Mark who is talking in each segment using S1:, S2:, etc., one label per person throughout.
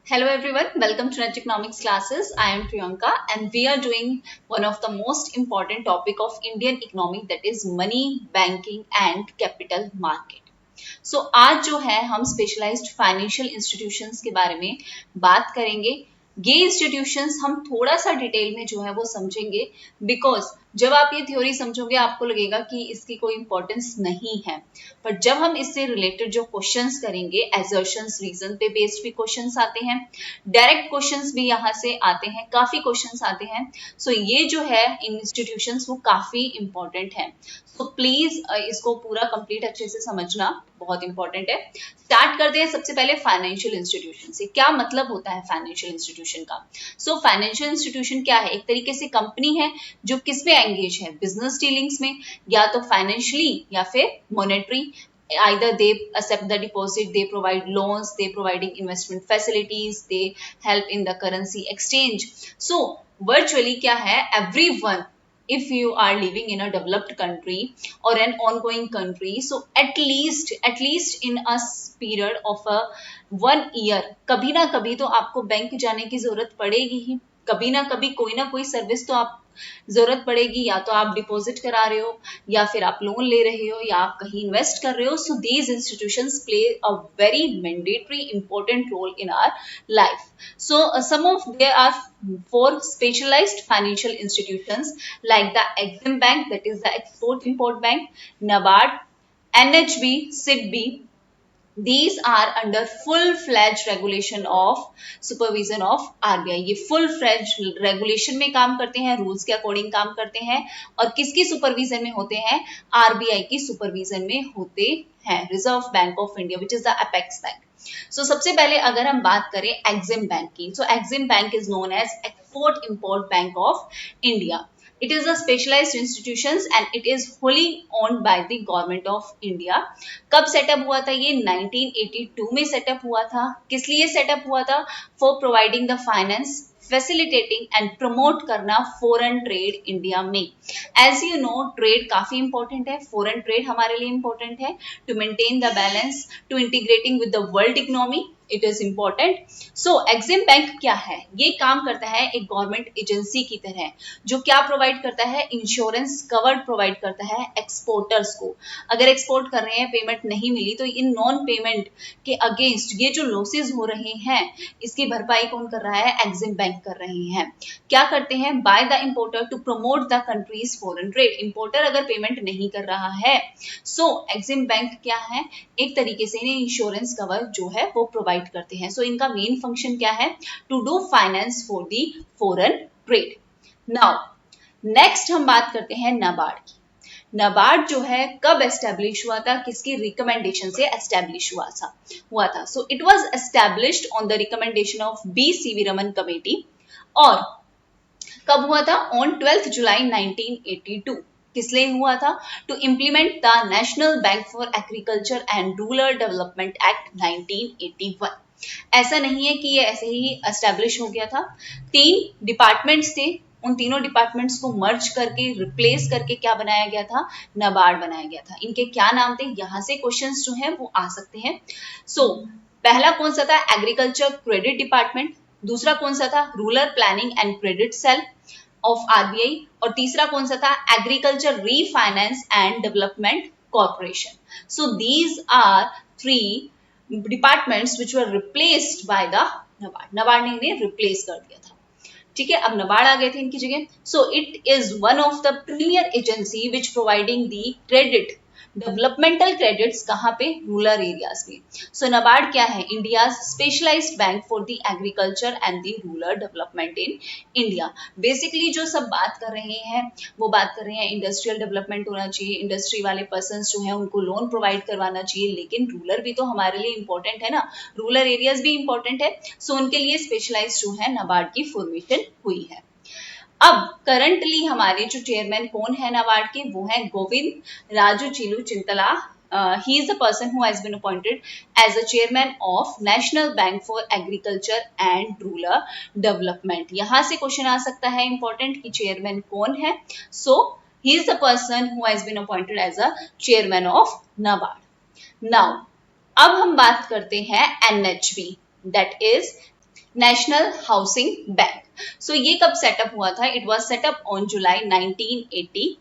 S1: Hello everyone, welcome to Net Economics classes. I am Priyanka and we are doing one of the most important topic of Indian economy, that is money, banking and capital market. So आज जो है हम specialised financial institutions के बारे में बात करेंगे। ये इंस्टीट्यूशंस हम थोड़ा सा डिटेल में जो है वो समझेंगे, बिकॉज जब आप ये थ्योरी समझोगे आपको लगेगा कि इसकी कोई इंपॉर्टेंस नहीं है, पर जब हम इससे रिलेटेड जो क्वेश्चंस करेंगे, एजर्शंस, रीजन पे बेस्ड भी क्वेश्चंस आते हैं, डायरेक्ट क्वेश्चंस भी यहाँ से आते हैं, काफी क्वेश्चंस आते हैं। सो ये जो है इंस्टीट्यूशंस वो काफी इंपॉर्टेंट है। तो प्लीज इसको पूरा कंप्लीट अच्छे से समझना बहुत इंपॉर्टेंट है। स्टार्ट करते हैं सबसे पहले फाइनेंशियल इंस्टीट्यूशन से। क्या मतलब होता है फाइनेंशियल इंस्टीट्यूशन का? सो फाइनेंशियल इंस्टीट्यूशन क्या है? एक तरीके से कंपनी है जो किस में एंगेज है, बिजनेस डीलिंग्स में, या तो फाइनेंशियली या फिर monetary. Either they accept the deposit, they provide loans, they providing investment facilities, they help in the currency exchange. So virtually क्या है, everyone, if you are living in a developed country or an ongoing country, so at least in a period of a 1 year कभी ना कभी तो आपको bank जाने की जरूरत पड़ेगी ही। कभी ना कभी कोई ना कोई सर्विस तो आप जरूरत पड़ेगी, या तो आप डिपॉजिट करा रहे हो, या फिर आप लोन ले रहे हो, या आप कहीं इन्वेस्ट कर रहे हो। So these institutions play a very mandatory important role in our life. So some of there are four specialized financial institutions like the Exim Bank, that is the Export Import Bank, NABARD, NHB, SIDBI. These are under full-fledged regulation of supervision of RBI. ये full-fledged regulation में काम करते हैं, rules के according काम करते हैं, और किसकी supervision में होते हैं? RBI की supervision में होते हैं, Reserve Bank of India, which is the apex bank. So सबसे पहले अगर हम बात करें Exim Bank की, so Exim Bank is known as Export Import Bank of India. It is a specialized institutions and it is wholly owned by the government of India. कब set up हुआ था ये? 1982 में सेटअप हुआ था। किस लिए सेटअप हुआ था? For providing the finance, facilitating and promote करना फॉरेन ट्रेड इंडिया में। एज यू नो, ट्रेड काफी इंपॉर्टेंट है, फॉरेन ट्रेड हमारे लिए इंपॉर्टेंट है, to maintain the balance, to integrating with the world economy, it is important. So EXIM bank क्या है? ये काम करता है एक गवर्नमेंट एजेंसी की तरह, जो क्या प्रोवाइड करता है? इंश्योरेंस कवर प्रोवाइड करता है एक्सपोर्टर्स को। अगर एक्सपोर्ट कर रहे हैं, पेमेंट नहीं मिली, तो इन नॉन पेमेंट के अगेंस्ट ये जो लॉसेस हो रहे हैं, इसकी भरपाई कौन कर रहा है? एग्जिम बैंक कर रहे हैं। क्या करते हैं? By the importer to promote the country's foreign trade. Importer अगर पेमेंट नहीं कर रहा है, सो एग्जिम बैंक क्या है? एक तरीके से इन्हें इंश्योरेंस कवर जो है वो प्रोवाइड करते हैं। सो इनका मेन फंक्शन क्या है? To do finance for the foreign trade. Now next हम बात करते हैं नाबार्ड की। नाबार्ड जो है कब एस्टेब्लिश हुआ था? किसकी रिकमेंडेशन से एस्टेब्लिश हुआ था? So it was established on the recommendation of B Sivaraman committee. और कब हुआ था? On 12 July 1982। किस लिए हुआ था? To implement the national bank for agriculture and rural development act 1981। ऐसा नहीं है कि ये ऐसे ही एस्टेब्लिश हो गया था। 3 डिपार्टमेंट्स थे, उन तीनों डिपार्टमेंट्स को मर्ज करके, रिप्लेस करके क्या बनाया गया था? नाबार्ड बनाया गया था। इनके क्या नाम थे? यहां से क्वेश्चंस जो हैं वो आ सकते हैं। सो पहला कौन सा था? Agriculture credit department. दूसरा कौन सा था? Rural planning and credit cell of RBI. और तीसरा कौन सा था? Agriculture refinance and development corporation. So these are 3 departments which were replaced by the NABARD. NABARD ने इन्हें रिप्लेस कर दिया था। ठीक है, अब नाबार्ड आ गए थे इनकी जगह। So it is one of the premier agency which providing the credit, developmental credits, कहाँ पे? रूरल एरियाज में। सो नाबार्ड क्या है? India specialised bank for the agriculture and the rural development in India. Basically जो सब बात कर रहे हैं वो बात कर रहे हैं इंडस्ट्रियल डेवलपमेंट होना चाहिए, इंडस्ट्री वाले पर्सन जो है उनको लोन प्रोवाइड करवाना चाहिए, लेकिन रूरल भी तो हमारे लिए इंपॉर्टेंट है ना, रूरल एरियाज भी इंपॉर्टेंट है। सो उनके लिए स्पेशलाइज्ड जो है नाबार्ड की फॉर्मेशन हुई है। अब करंटली हमारे जो चेयरमैन कौन है नाबार्ड के? वो है Govind Raju चिलू Chintala. He is the person who has been appointed as a chairman of National Bank for Agriculture and Rural Development. यहाँ से क्वेश्चन आ सकता है इंपॉर्टेंट कि चेयरमैन कौन है? So he is the person who has been appointed as a chairman of NABARD. Now अब हम बात करते हैं NHB, that is national housing bank. So ये कब सेटअप हुआ था? It was set up on July 1988।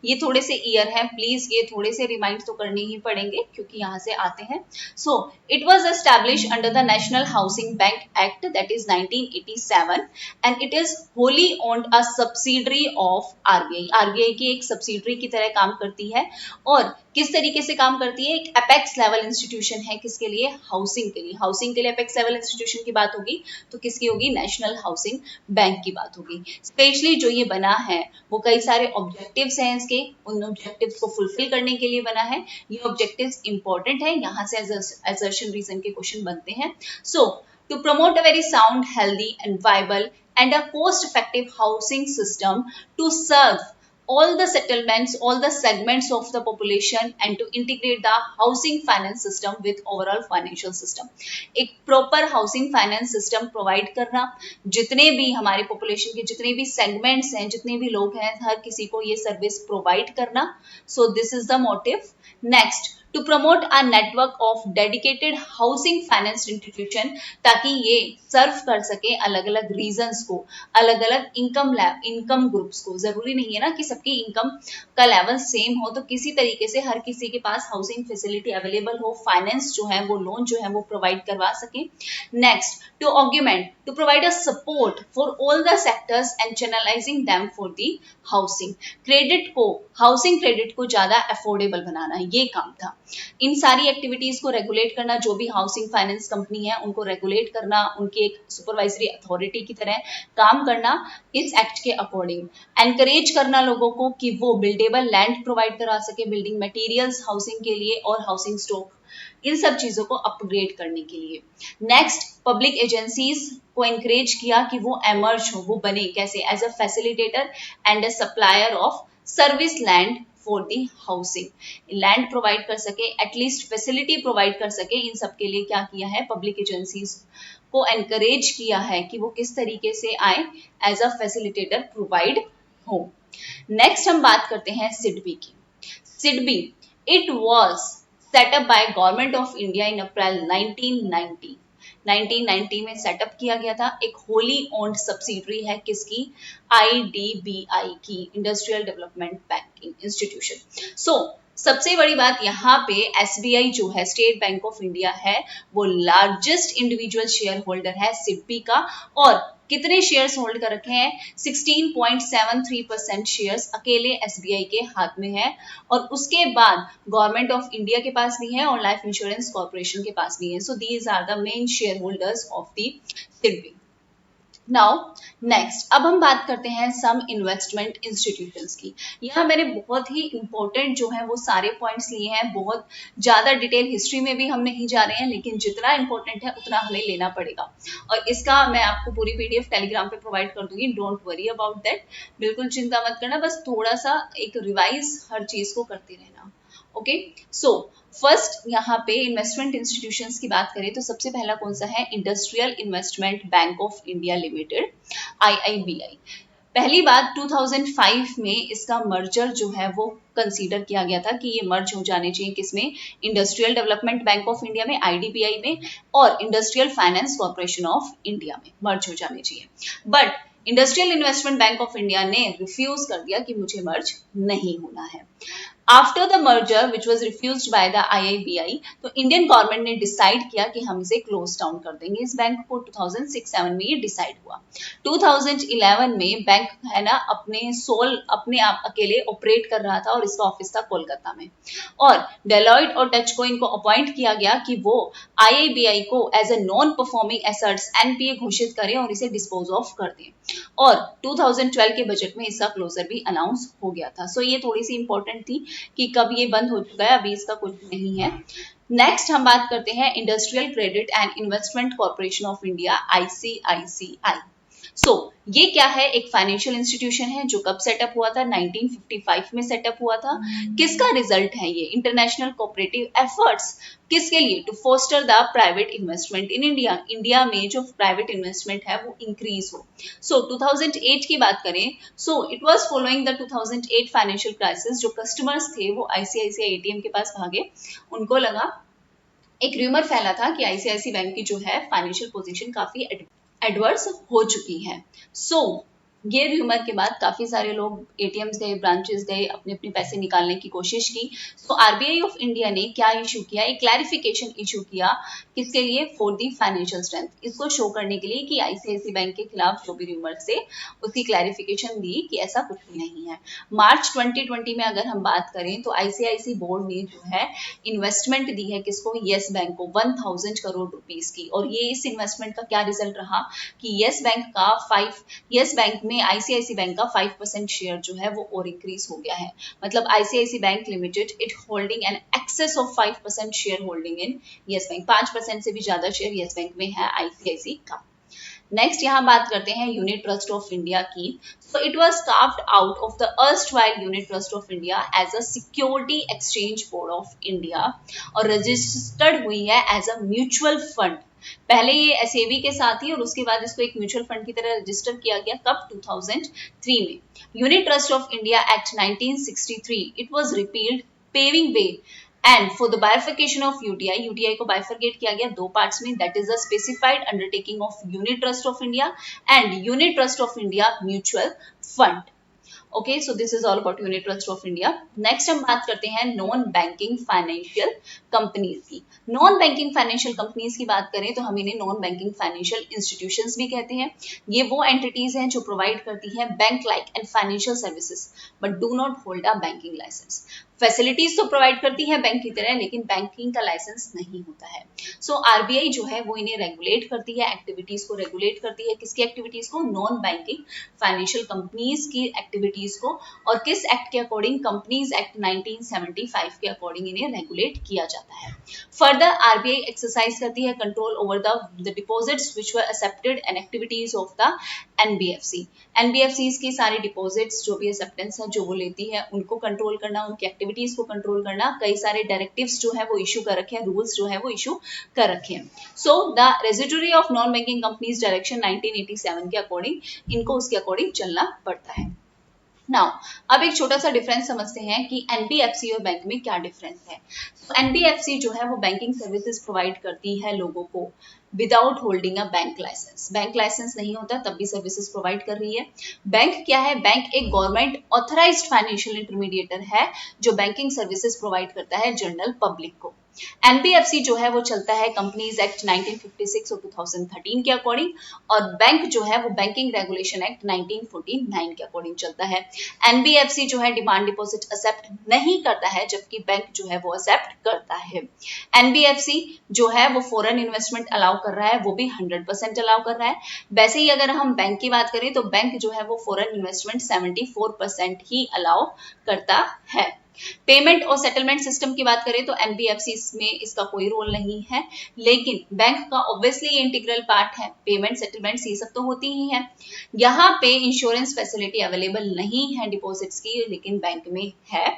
S1: ये थोड़े से ईयर हैं, प्लीज ये थोड़े से रिमाइंड तो करने ही पड़ेंगे क्योंकि यहाँ से आते हैं। सो it was establish under the national housing bank act, that is 1987, and it is wholly owned a subsidiary of RBI. RBI की एक सब्सिडरी की तरह काम करती है। और किस तरीके से काम करती है? एक अपेक्स लेवल इंस्टीट्यूशन है। किसके लिए? हाउसिंग के लिए। हाउसिंग के लिए अपेक्स लेवल इंस्टीट्यूशन की बात होगी तो किसकी होगी? नेशनल हाउसिंग बैंक की बात होगी। स्पेशली जो ये बना है वो कई सारे ऑब्जेक्टिव्स हैं इसके, उन ऑब्जेक्टिव्स को फुलफिल करने के लिए बना है। ये ऑब्जेक्टिव्स इंपॉर्टेंट है, यहाँ से असर्शन रीजन के क्वेश्चन बनते हैं। सो to promote a very sound, healthy and viable and a cost effective housing system to serve all the settlements, all the segments of the population, and to integrate the housing finance system with overall financial system. एक proper housing finance system provide करना, जितने भी हमारे population के जितने भी segments हैं, जितने भी लोग हैं, हर किसी को ये service provide करना. So this is the motive. Next, to promote a network of dedicated housing finance institution, ताकि ये सर्व कर सके अलग अलग रीजन्स को, अलग अलग इनकम ग्रुप्स को. जरूरी नहीं है ना कि सबकी इनकम का लेवल सेम हो, तो किसी तरीके से हर किसी के पास हाउसिंग फैसिलिटी अवेलेबल हो, फाइनेंस जो है वो लोन जो है वो प्रोवाइड करवा सके. Next, to augment, to provide a support for all the sectors and channelising them for the housing. Credit को, हाउसिंग क्रेडिट को ज्यादा अफोर्डेबल बनाना, ये काम था. इन सारी एक्टिविटीज को रेगुलेट करना, जो भी हाउसिंग फाइनेंस कंपनी है उनको रेगुलेट करना, उनकी एक सुपरवाइजरी अथॉरिटी की तरह काम करना इस एक्ट के अकॉर्डिंग. एनकरेज करना लोगों को कि वो बिल्डेबल लैंड प्रोवाइड करा सके, बिल्डिंग मटेरियल्स हाउसिंग के लिए और हाउसिंग स्टॉक, इन सब चीजों को अपग्रेड करने के लिए. नेक्स्ट, पब्लिक एजेंसीज को एनकरेज किया कि वो एमर्ज हो, वो बने कैसे? As a facilitator and a supplier of service land for the housing. Land provide कर सके, एटलीस्ट फैसिलिटी प्रोवाइड कर सके. इन सब के लिए क्या किया है? पब्लिक एजेंसीज को एनकरेज किया है कि वो किस तरीके से आए, एज अ फैसिलिटेटर प्रोवाइड हो. नेक्स्ट हम बात करते हैं सिडबी की. SIDBI, it was set up by government of India in April 1990. 1990 में सेटअप किया गया था. एक होली ओन्ड सब्सिडरी है किसकी? आईडीबीआई की, इंडस्ट्रियल डेवलपमेंट बैंकिंग इंस्टीट्यूशन. सो सबसे बड़ी बात यहाँ पे एसबीआई जो है, स्टेट बैंक ऑफ इंडिया है, वो लार्जेस्ट इंडिविजुअल शेयर होल्डर है सिडबी का. और कितने शेयर्स होल्ड कर रखे हैं? 16.73% शेयर्स अकेले एसबीआई के हाथ में है. और उसके बाद गवर्नमेंट ऑफ इंडिया के पास भी है और लाइफ इंश्योरेंस कॉर्पोरेशन के पास भी है. So these are the main shareholders of the SIDBI. Now next, अब हम बात करते हैं सम इन्वेस्टमेंट इंस्टीट्यूशंस की. यहाँ मैंने बहुत ही इंपॉर्टेंट जो है वो सारे पॉइंट्स लिए हैं. बहुत ज्यादा डिटेल हिस्ट्री में भी हम नहीं जा रहे हैं, लेकिन जितना इंपॉर्टेंट है उतना हमें लेना पड़ेगा. और इसका मैं आपको पूरी पीडीएफ टेलीग्राम पे प्रोवाइड कर दूंगी. डोंट वरी अबाउट दैट, बिल्कुल चिंता मत करना, बस थोड़ा सा एक रिवाइज हर चीज को करते रहना. ओके. सो फर्स्ट यहाँ पे इन्वेस्टमेंट इंस्टीट्यूशंस की बात करें तो सबसे पहला कौन सा है? Industrial investment bank of India limited, IIBI. पहली बात 2005 में इसका मर्जर जो है वो कंसीडर किया गया था कि ये मर्ज हो जाने चाहिए. किसमें? Industrial development bank of India में, आईडीबीआई में, और industrial finance corporation of India में मर्ज हो जाने चाहिए. But industrial investment bank of India ने रिफ्यूज कर दिया कि मुझे मर्ज नहीं होना है. After the merger which was refused by the IIBI, तो इंडियन गवर्नमेंट ने डिसाइड किया कि हम इसे क्लोज डाउन कर देंगे. इस बैंक को 2006-7 में ये डिसाइड हुआ. 2011 में बैंक है ना अपने आप अकेले ऑपरेट कर रहा था और इसका ऑफिस था कोलकाता में. और डेलॉयट और टच को इनको अपॉइंट किया गया कि वो आईआईबीआई को as a non performing assets NPA घोषित करें और इसे डिस्पोज ऑफ कर दें. और 2012 के बजट में इसका क्लोजर भी अनाउंस हो गया था. सो ये थोड़ी सी इंपॉर्टेंट थी कि कब ये बंद हो चुका है, अभी इसका कुछ नहीं है. नेक्स्ट हम बात करते हैं industrial credit and investment corporation of India, ICICI. So ये क्या है? एक फाइनेंशियल इंस्टीट्यूशन है जो कब सेटअप हुआ था? 1955 में सेटअप हुआ था. किसका रिजल्ट है ये? International cooperative efforts. किसके लिए? To foster the private investment in India. India में जो प्राइवेट इन्वेस्टमेंट है वो इंक्रीज हो. सो 2008 की बात करें, सो it was following the 2008 financial crisis. जो कस्टमर्स थे वो आईसीआईसीआई एटीएम के पास भागे. उनको लगा एक र्यूमर फैला था कि आईसीआईसी बैंक की जो है फाइनेंशियल पोजीशन काफी एडवर्स हो चुकी है। सो ये र्यूमर के बाद काफी सारे लोग एटीएम्स गए, ब्रांचेस गए, अपने अपने पैसे निकालने की कोशिश की। सो आरबीआई ऑफ इंडिया ने क्या इशू किया, एक क्लैरिफिकेशन इशू किया, किसके लिए, फॉर दी फाइनेंशियल स्ट्रेंथ, इसको शो करने के लिए कि आईसीआईसी बैंक के खिलाफ जो भी र्यूमर से, उसकी क्लैरिफिकेशन दी कि ऐसा कुछ भी नहीं है। मार्च 2020 में अगर हम बात करें तो आईसीआईसी बोर्ड ने जो है इन्वेस्टमेंट दी है किसको, येस बैंक को 1000 करोड़ रुपीस की। और ये इस इन्वेस्टमेंट का क्या रिजल्ट रहा कि येस बैंक में आईसीआईसी बैंक का 5% शेयर जो है वो और इंक्रीज हो गया है। मतलब ICICI bank limited it holding an excess of 5% shareholding in Yes Bank, 5% से भी ज्यादा शेयर येस बैंक में है आईसीआईसी का। नेक्स्ट यहाँ बात करते हैं यूनिट ट्रस्ट ऑफ इंडिया की। So it was carved out of the erstwhile unit trust of India as a security exchange board of India और रजिस्टर्ड हुई है एज अ म्यूचुअल फंड। पहले ये एसएबी के साथ ही और उसके बाद इसको एक म्यूचुअल फंड की तरह रजिस्टर किया गया, कब, 2003 में। Unit trust of India act 1963 it was repealed, paving way and for the bifurcation of UTI, UTI को बाइफर्केट किया गया दो पार्ट्स में, that is the specified undertaking of unit trust of India and unit trust of India mutual fund. Okay, so this is all about unit trust of India. Next हम बात करते हैं non banking financial companies की। Non banking financial companies की बात करें तो हम इन्हें नॉन बैंकिंग फाइनेंशियल इंस्टीट्यूशंस भी कहते हैं। ये वो एंटिटीज हैं जो प्रोवाइड करती हैं bank like and financial services but do not hold a banking licence. Facilities तो प्रोवाइड करती है बैंक की तरह, लेकिन बैंकिंग का लाइसेंस नहीं होता है। सो आरबीआई जो है वो इन्हें रेगुलेट करती है, एक्टिविटीज को रेगुलेट करती है। किसकी एक्टिविटीज को, नॉन बैंकिंग फाइनेंशियल कंपनीज की एक्टिविटीज को। और किस एक्ट के अकॉर्डिंग, कंपनीज एक्ट 1975 के अकॉर्डिंग इन्हें रेगुलेट किया जाता है। फर्दर आरबीआई एक्सरसाइज करती है control over the deposits which were accepted and activities of the NBFC. NBFCs की सारी डिपॉजिट्स जो भी एक्सेप्टेंस है जो वो लेती है उनको कंट्रोल करना, उनकी एक्टिविटीज को कंट्रोल करना। कई सारे डायरेक्टिव्स जो है वो इशू कर रखे हैं, रूल्स जो है वो इशू कर रखे हैं। So the residuary of non banking companies direction 1987 के अकॉर्डिंग इनको उसके अकॉर्डिंग चलना पड़ता है। नाउ अब एक छोटा सा डिफरेंस समझते हैं कि एनबीएफसी और बैंक में क्या डिफरेंस है। तो एनबीएफसी जो है वो बैंकिंग सर्विसेज प्रोवाइड करती है लोगों को without holding a bank licence. Bank licence नहीं होता तब भी सर्विसेज प्रोवाइड कर रही है। बैंक क्या है, बैंक एक गवर्नमेंट ऑथराइज्ड फाइनेंशियल इंटरमीडिएटर है जो बैंकिंग सर्विसेज प्रोवाइड करता है जनरल पब्लिक को। एनबीएफसी जो है वो चलता है कंपनीज एक्ट 1956 और 2013 के अकॉर्डिंग, और बैंक जो है वो बैंकिंग रेगुलेशन एक्ट 1949 के अकॉर्डिंग चलता है। एनबीएफसी जो है डिमांड डिपॉजिट एक्सेप्ट नहीं करता है जबकि बैंक जो है वो एक्सेप्ट करता है। एनबीएफसी जो है वो फॉरेन इन्वेस्टमेंट अलाउ कर रहा है, वो भी 100% अलाउ कर रहा है। वैसे ही अगर हम बैंक की बात करें तो बैंक जो है वो फॉरेन इन्वेस्टमेंट 74% ही अलाउ करता है। पेमेंट और सेटलमेंट सिस्टम की बात करें तो एनबीएफसी में इसका कोई रोल नहीं है, लेकिन बैंक का ऑब्वियसली इंटीग्रल पार्ट है। पेमेंट सेटलमेंट्स ये सब तो होती ही है। यहाँ पे इंश्योरेंस फैसिलिटी अवेलेबल नहीं है डिपॉजिट्स की, लेकिन बैंक में है।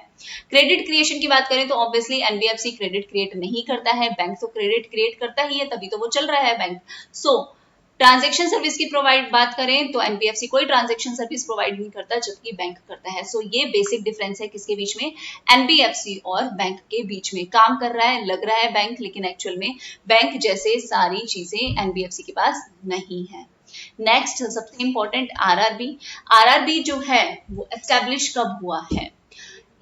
S1: क्रेडिट क्रिएशन की बात करें तो ऑब्वियसली एनबीएफसी क्रेडिट क्रिएट नहीं करता है, बैंक तो क्रेडिट क्रिएट करता ही है, तभी तो वो चल रहा है बैंक। सो ट्रांजैक्शन सर्विस की प्रोवाइड बात करें तो एनबीएफसी कोई ट्रांजैक्शन सर्विस प्रोवाइड नहीं करता जबकि बैंक करता है। सो ये बेसिक डिफरेंस है किसके बीच में, एनबीएफसी और बैंक के बीच में। काम कर रहा है, लग रहा है बैंक, लेकिन एक्चुअल में बैंक जैसे सारी चीजें एनबीएफसी के पास नहीं है। नेक्स्ट सबसे इंपॉर्टेंट आरआरबी। आरआरबी जो है वो एस्टेब्लिश कब हुआ है?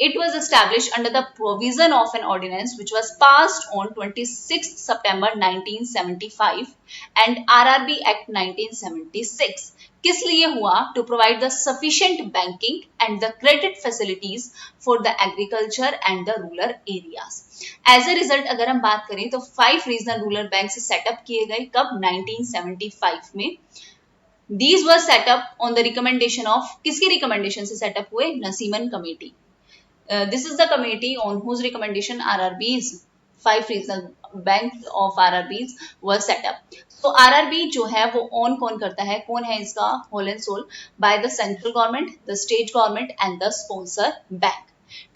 S1: It was established under the provision of an ordinance which was passed on 26 September 1975 and RRB Act 1976. किस लिए हुआ? To provide the sufficient banking and the credit facilities for the agriculture and the rural areas. As a result अगर हम बात करें तो 5 regional rural banks setup किए गए, कब? 1975 में। These were set up on the recommendation of, किसकी रिकमेंडेशन से सेटअप हुए? नसीमन committee. This is the committee on whose recommendation RRBs, 5 regional banks of RRBs were set up. So RRB जो है वो own कौन करता है, कौन है इसका whole and soul? By the central government, the state government and the sponsor bank.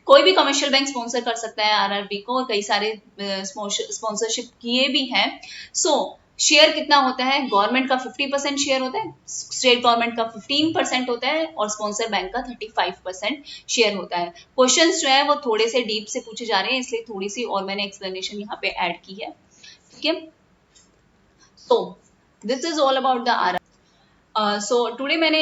S1: कोई भी कमर्शियल बैंक स्पॉन्सर कर सकता है आरआरबी को, और कई सारे स्पॉन्सरशिप किए भी हैं। सो शेयर कितना होता है? गवर्नमेंट का 50% शेयर होता है, स्टेट गवर्नमेंट का 15% होता है और स्पॉन्सर बैंक का 35% शेयर होता है। क्वेश्चंस जो है वो थोड़े से डीप से पूछे जा रहे हैं, इसलिए थोड़ी सी और मैंने एक्सप्लेनेशन यहाँ पे ऐड की है। ठीक है। So this is all about the R. So today मैंने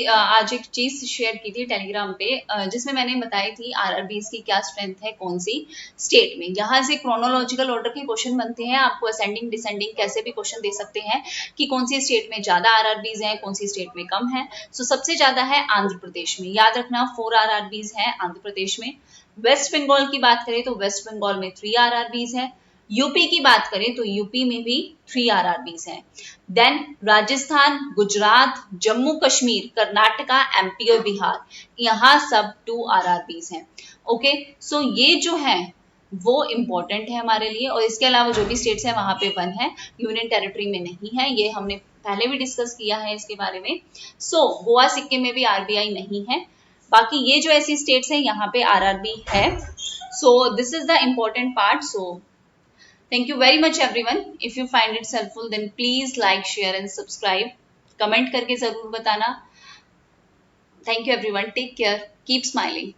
S1: आज एक चीज शेयर की थी टेलीग्राम पे, जिसमें मैंने बताई थी आरआरबीज की क्या स्ट्रेंथ है कौन सी स्टेट में। यहाँ से क्रोनोलॉजिकल ऑर्डर के क्वेश्चन बनते हैं, आपको असेंडिंग डिसेंडिंग कैसे भी क्वेश्चन दे सकते हैं कि कौन सी स्टेट में ज्यादा आरआरबीज हैं, कौन सी स्टेट में कम है। सो सबसे ज्यादा है आंध्र प्रदेश में, याद रखना 4 आरआरबीज है आंध्र प्रदेश में। वेस्ट बंगाल की बात करें तो वेस्ट बंगाल में 3 आरआरबीज है। यूपी की बात करें तो यूपी में भी 3 आरआरबीज हैं। देन राजस्थान, गुजरात, जम्मू कश्मीर, कर्नाटका, एमपी और बिहार, यहाँ सब 2 आरआरबीज हैं। ओके, सो ये जो है वो इम्पोर्टेंट है हमारे लिए, और इसके अलावा जो भी स्टेट्स हैं वहां पे 1 है, यूनियन टेरिटरी में नहीं है, ये हमने पहले भी डिस्कस किया है इसके बारे में। सो गोवा सिक्किम में भी आरबीआई नहीं है, बाकी ये जो ऐसी स्टेट्स हैं यहाँ पे आरआरबी है। So this is the important part. So thank you very much everyone. If you find it helpful then please like, share and subscribe. Comment करके जरूर बताना। Thank you everyone. Take care. Keep smiling.